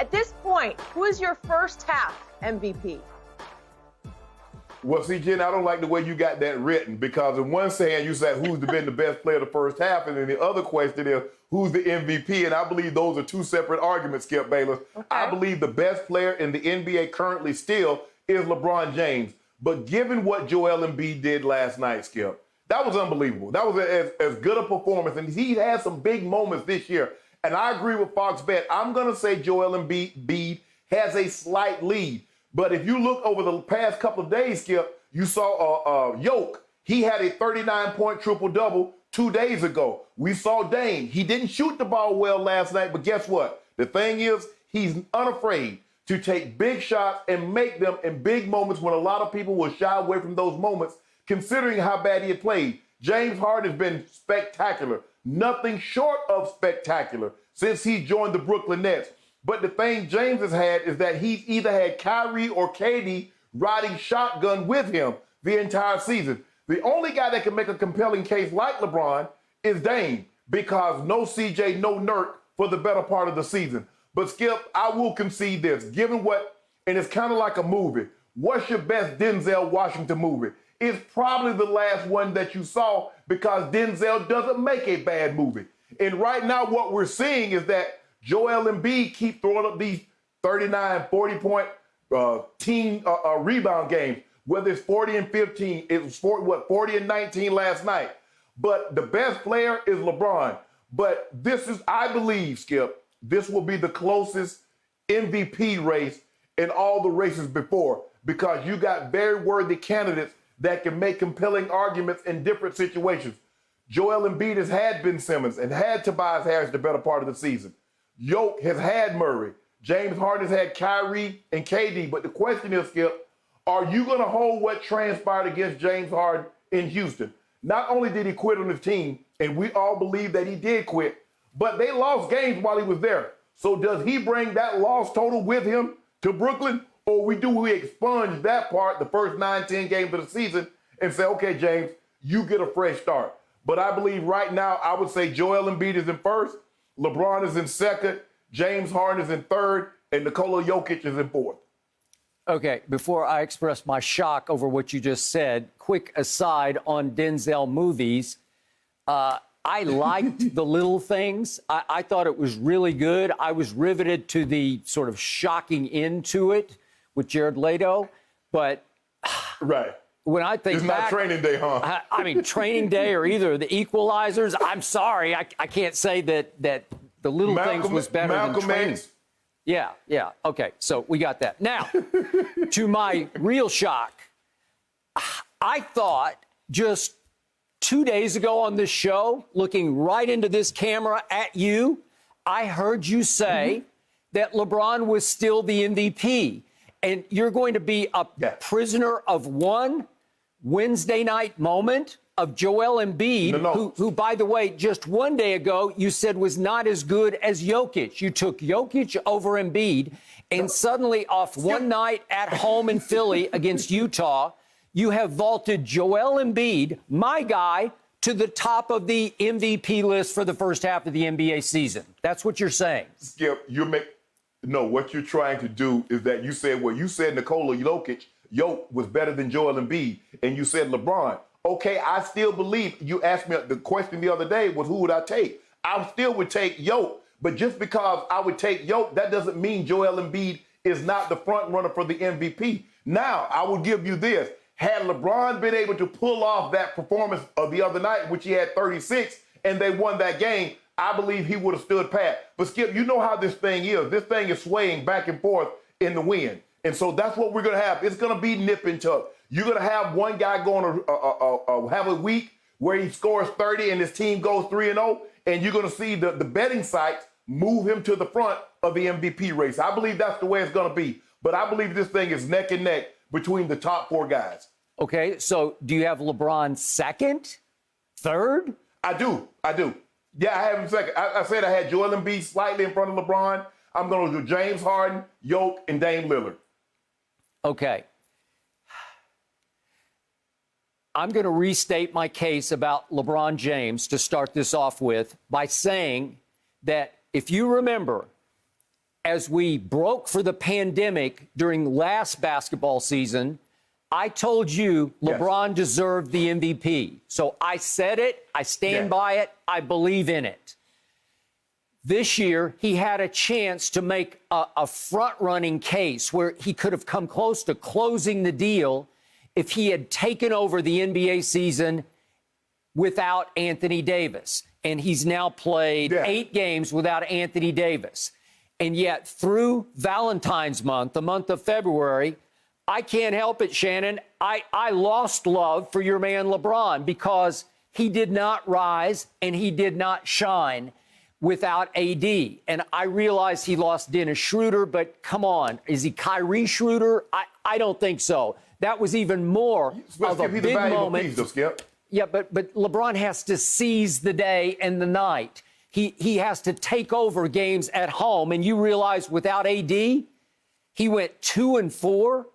At this point, who is your first half MVP? Well, see, Jen, I don't like the way you got that written, because in one saying you said who's been the best player of the first half, and then the other question is who's the MVP, and I believe those are two separate arguments, Skip Bayless. Okay. I believe the best player in the NBA currently still is LeBron James, but given what Joel Embiid did last night, Skip, that was unbelievable. That was as good a performance, and he had some big moments this year, and I agree with Fox Bet. I'm going to say Joel Embiid has a slight lead. But if you look over the past couple of days, Skip, you saw Jokic. He had a 39-point triple-double 2 days ago. We saw Dame. He didn't shoot the ball well last night, but guess what? The thing is, he's unafraid to take big shots and make them in big moments when a lot of people will shy away from those moments, considering how bad he had played. James Harden has been spectacular. Nothing short of spectacular since he joined the Brooklyn Nets. But the thing James has had is that he's either had Kyrie or KD riding shotgun with him the entire season. The only guy that can make a compelling case like LeBron is Dame, because no CJ, no Nurk for the better part of the season. But Skip, I will concede this. Given what, and it's kind of like a movie, what's your best Denzel Washington movie? It's probably the last one that you saw, because Denzel doesn't make a bad movie. And right now what we're seeing is that Joel Embiid keep throwing up these 39, 40-point team rebound games, whether it's 40 and 15. It was 40 and 19 last night. But the best player is LeBron. But this is, I believe, Skip, this will be the closest MVP race in all the races before, because you got very worthy candidates that can make compelling arguments in different situations. Joel Embiid has had Ben Simmons and had Tobias Harris the better part of the season. Jokic has had Murray. James Harden has had Kyrie and KD. But the question is, Skip, are you going to hold what transpired against James Harden in Houston? Not only did he quit on his team, and we all believe that he did quit, but they lost games while he was there. So does he bring that loss total with him to Brooklyn? Or do we expunge that part, the first 9, 10 games of the season, and say, okay, James, you get a fresh start? But I believe right now, I would say Joel Embiid is in first, LeBron is in second, James Harden is in third, and Nikola Jokic is in fourth. Okay, before I express my shock over what you just said, quick aside on Denzel movies. I liked The Little Things. I thought it was really good. I was riveted to the sort of shocking end to it with Jared Leto. But right. When I think it's back, not Training Day, huh? I mean, Training Day or either The Equalizers. I'm sorry, I can't say that The Little Things was better than Training. Yeah. Okay, so we got that. Now, to my real shock, I thought just 2 days ago on this show, looking right into this camera at you, I heard you say that LeBron was still the MVP. And you're going to be a prisoner of one Wednesday night moment of Joel Embiid, who, by the way, just 1 day ago, you said was not as good as Jokic. You took Jokic over Embiid, and suddenly off one night at home in Philly against Utah, you have vaulted Joel Embiid, my guy, to the top of the MVP list for the first half of the NBA season. That's what you're saying. Skip, what you're trying to do is that you said Nikola Jokic was better than Joel Embiid, and you said LeBron. Okay, I still believe, you asked me, the question the other day was who would I take? I still would take Jokic, but just because I would take Jokic, that doesn't mean Joel Embiid is not the front runner for the MVP. Now, I will give you this. Had LeBron been able to pull off that performance of the other night, which he had 36, and they won that game, I believe he would have stood pat. But Skip, you know how this thing is. This thing is swaying back and forth in the wind. And so that's what we're going to have. It's going to be nip and tuck. You're going to have one guy going to have a week where he scores 30 and his team goes 3-0, and you're going to see the betting sites move him to the front of the MVP race. I believe that's the way it's going to be. But I believe this thing is neck and neck between the top four guys. Okay, so do you have LeBron second, third? I do. Yeah, I have him second. I said I had Joel Embiid slightly in front of LeBron. I'm going to do James Harden, Jokic, and Dame Lillard. Okay. I'm going to restate my case about LeBron James to start this off with by saying that if you remember, as we broke for the pandemic during last basketball season, I told you LeBron deserved the MVP. So I said it, I stand by it, I believe in it. This year, he had a chance to make a front-running case where he could have come close to closing the deal if he had taken over the NBA season without Anthony Davis. And he's now played 8 games without Anthony Davis. And yet, through Valentine's month, the month of February, I can't help it, Shannon. I lost love for your man LeBron because he did not rise and he did not shine without AD. And I realize he lost Dennis Schroeder, but come on, is he Kyrie Schroeder? I don't think so. That was even more of a big moment. Piece, though, Skip. Yeah, but LeBron has to seize the day and the night. He has to take over games at home. And you realize without AD, he went 2-4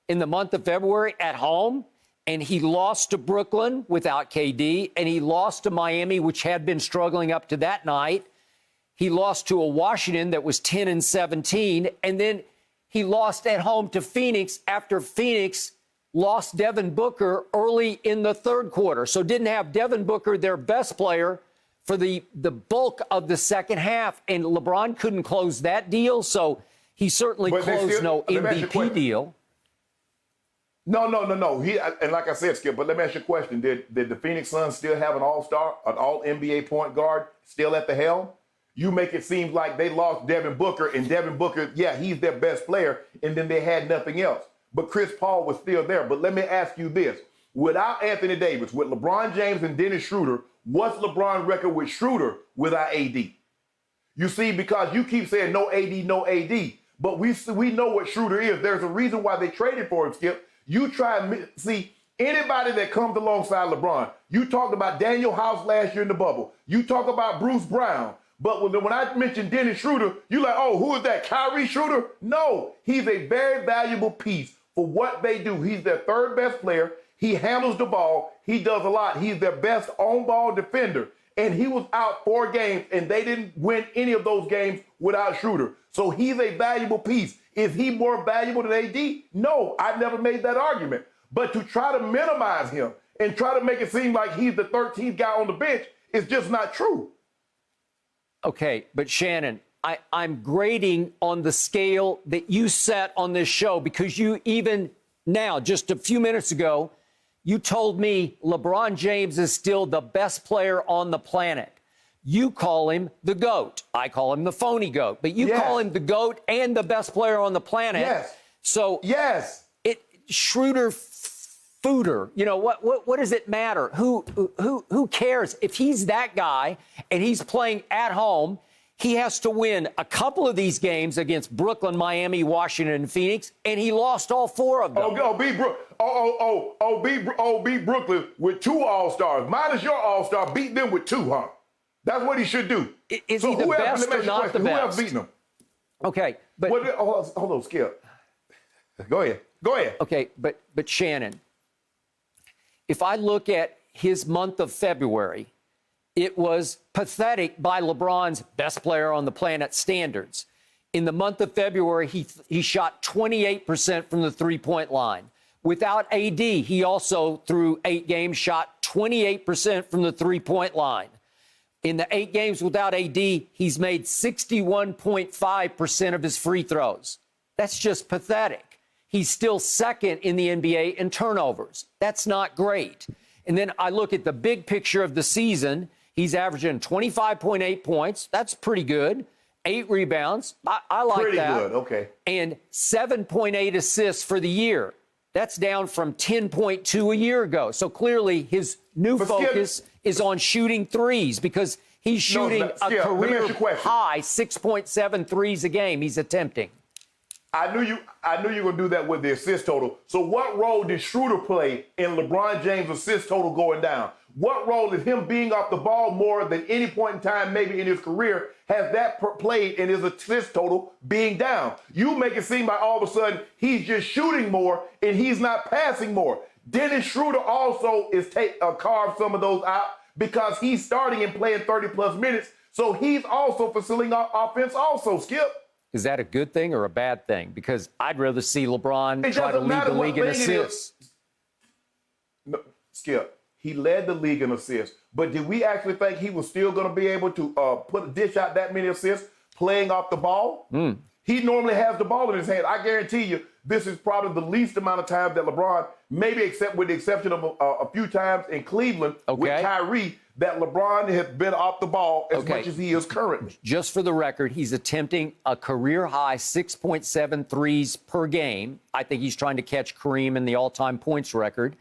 in the month of February at home. And he lost to Brooklyn without KD. And he lost to Miami, which had been struggling up to that night. He lost to a Washington that was 10-17. And then he lost at home to Phoenix after Phoenix lost Devin Booker early in the third quarter. So didn't have Devin Booker, their best player, for the bulk of the second half. And LeBron couldn't close that deal. So he certainly closed no MVP deal. No. And like I said, Skip, but let me ask you a question. Did the Phoenix Suns still have an all-star, an all-NBA point guard still at the helm? You make it seem like they lost Devin Booker, and Devin Booker, he's their best player, and then they had nothing else. But Chris Paul was still there. But let me ask you this. Without Anthony Davis, with LeBron James and Dennis Schroeder, what's LeBron's record with Schroeder without AD? You see, because you keep saying no AD, but we know what Schroeder is. There's a reason why they traded for him, Skip. You try and see anybody that comes alongside LeBron. You talked about Daniel House last year in the bubble. You talk about Bruce Brown. But when I mentioned Dennis Schroeder, you're like, oh, who is that, Kyrie Schroeder? No, he's a very valuable piece for what they do. He's their third best player. He handles the ball. He does a lot. He's their best on-ball defender. And he was out 4 games, and they didn't win any of those games without Schroeder. So he's a valuable piece. Is he more valuable than AD? No, I never made that argument. But to try to minimize him and try to make it seem like he's the 13th guy on the bench is just not true. Okay, but Shannon, I'm grading on the scale that you set on this show because you even now, just a few minutes ago, you told me LeBron James is still the best player on the planet. You call him the GOAT. I call him the phony GOAT. But you call him the GOAT and the best player on the planet. Yes. So Schroeder Fooder, you know, what does it matter? Who cares? If he's that guy and he's playing at home, he has to win a couple of these games against Brooklyn, Miami, Washington, and Phoenix, and he lost all 4 of them. Beat Brooklyn with 2 All-Stars. Minus your All-Star, beat them with 2, huh? That's what he should do. Is he the best or not the best? Who else beating him? Okay, but hold on, Skip. Go ahead. Okay, but Shannon, if I look at his month of February, it was pathetic by LeBron's best player on the planet standards. In the month of February, he shot 28% from the three-point line. Without AD, he also, through 8 games, shot 28% from the three-point line. In the 8 games without AD, he's made 61.5% of his free throws. That's just pathetic. He's still second in the NBA in turnovers. That's not great. And then I look at the big picture of the season. He's averaging 25.8 points. That's pretty good. 8 rebounds. I like pretty that. Pretty good, okay. And 7.8 assists for the year. That's down from 10.2 a year ago. So clearly his new focus is on shooting threes because he's shooting a career high 6.7 threes a game he's attempting. I knew you were going to do that with the assist total. So what role did Schroeder play in LeBron James' assist total going down? What role is him being off the ball more than any point in time maybe in his career has that played in his assist total being down? You make it seem like all of a sudden he's just shooting more and he's not passing more. Dennis Schroeder also is carved some of those out because he's starting and playing 30-plus minutes. So he's also facilitating offense also, Skip. Is that a good thing or a bad thing? Because I'd rather see LeBron try to lead the league in assists. No, Skip, he led the league in assists, but did we actually think he was still going to be able to dish out that many assists playing off the ball? He normally has the ball in his hand. I guarantee you, this is probably the least amount of time that LeBron, maybe except with the exception of a few times in Cleveland with Kyrie, that LeBron has been off the ball as much as he is currently. Just for the record, he's attempting a career-high 6.7 threes per game. I think he's trying to catch Kareem in the all-time points record.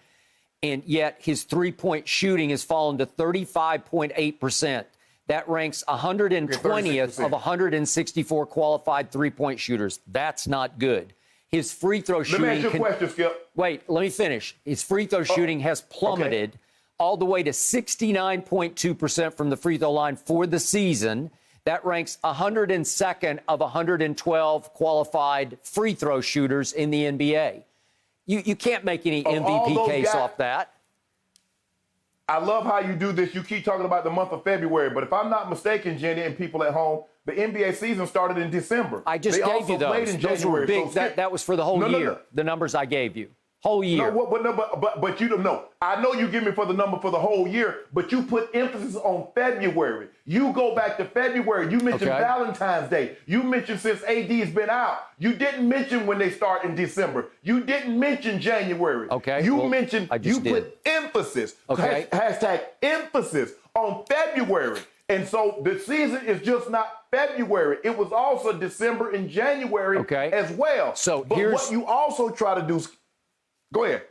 And yet his three-point shooting has fallen to 35.8%. That ranks 120th of 164 qualified three-point shooters. That's not good. His free throw shooting... Let me ask you a question, Skip. Wait, let me finish. His free throw shooting has plummeted all the way to 69.2% from the free throw line for the season. That ranks 102nd of 112 qualified free throw shooters in the NBA. You can't make any MVP case off that. I love how you do this. You keep talking about the month of February, but if I'm not mistaken, Jenny and people at home, the NBA season started in December. I just gave you those. Those were big. So that was for the whole year. The numbers I gave you. Whole year. But you don't know. I know you give me for the number for the whole year, but you put emphasis on February. You go back to February. You mentioned Valentine's Day. You mentioned since AD's been out. You didn't mention when they start in December. You didn't mention January. You mentioned, put emphasis. Hashtag emphasis on February. And so the season is just not February. It was also December and January as well. So but what you also try to do... Go ahead.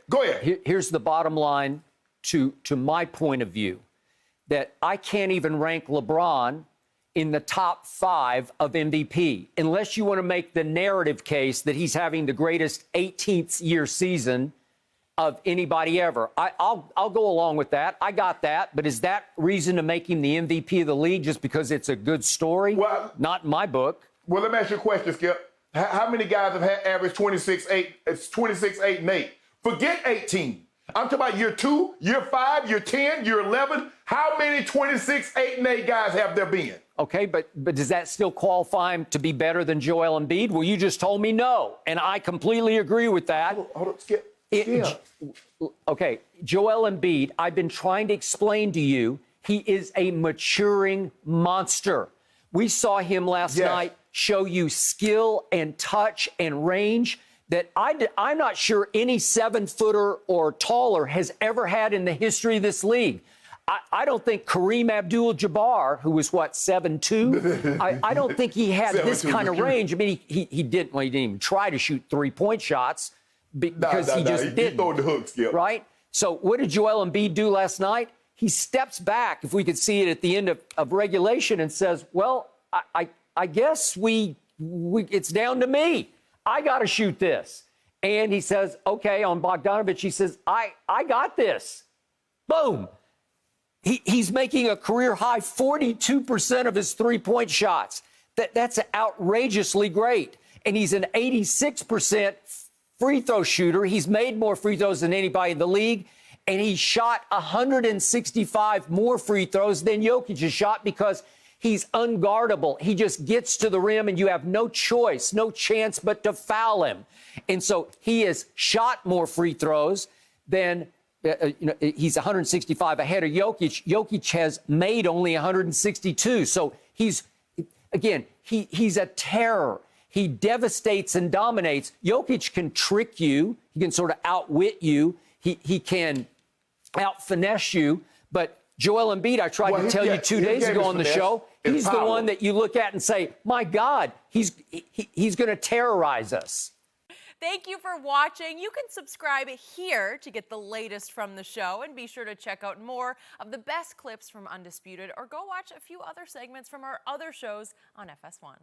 Here's the bottom line to my point of view, that I can't even rank LeBron in the top 5 of MVP, unless you want to make the narrative case that he's having the greatest 18th year season of anybody ever. I'll go along with that. I got that. But is that reason to make him the MVP of the league just because it's a good story? Well, not in my book. Well, let me ask you a question, Skip. How many guys have had average 26-8? It's 26-8 and 8. Forget 18. I'm talking about year 2, year 5, year 10, year 11. How many 26, 8, and 8 guys have there been? Okay, but does that still qualify him to be better than Joel Embiid? Well, you just told me no, and I completely agree with that. Hold on, Skip. Okay, Joel Embiid, I've been trying to explain to you, he is a maturing monster. We saw him last night show you skill and touch and range that I'm not sure any 7-footer or taller has ever had in the history of this league. I don't think Kareem Abdul-Jabbar, who was, 7'2", I don't think he had this kind of range. I mean, he didn't even try to shoot three-point shots because he just didn't. He throwing the hooks, Skip. Right? So what did Joel Embiid do last night? He steps back, if we could see it at the end of regulation, and says, well, I guess it's down to me. I got to shoot this. And he says, okay, on Bogdanovich, he says, I got this. Boom. He's making a career-high 42% of his three-point shots. That's outrageously great. And he's an 86% free throw shooter. He's made more free throws than anybody in the league. And he shot 165 more free throws than Jokic has shot because he's unguardable. He just gets to the rim, and you have no choice, no chance but to foul him. And so he has shot more free throws than, he's 165 ahead of Jokic. Jokic has made only 162. So he's a terror. He devastates and dominates. Jokic can trick you. He can sort of outwit you. He can out-finesse you. But Joel Embiid, I tried to tell you 2 days ago on the show, he's the one that you look at and say, my God, he's going to terrorize us. Thank you for watching. You can subscribe here to get the latest from the show, and be sure to check out more of the best clips from Undisputed, or go watch a few other segments from our other shows on FS1.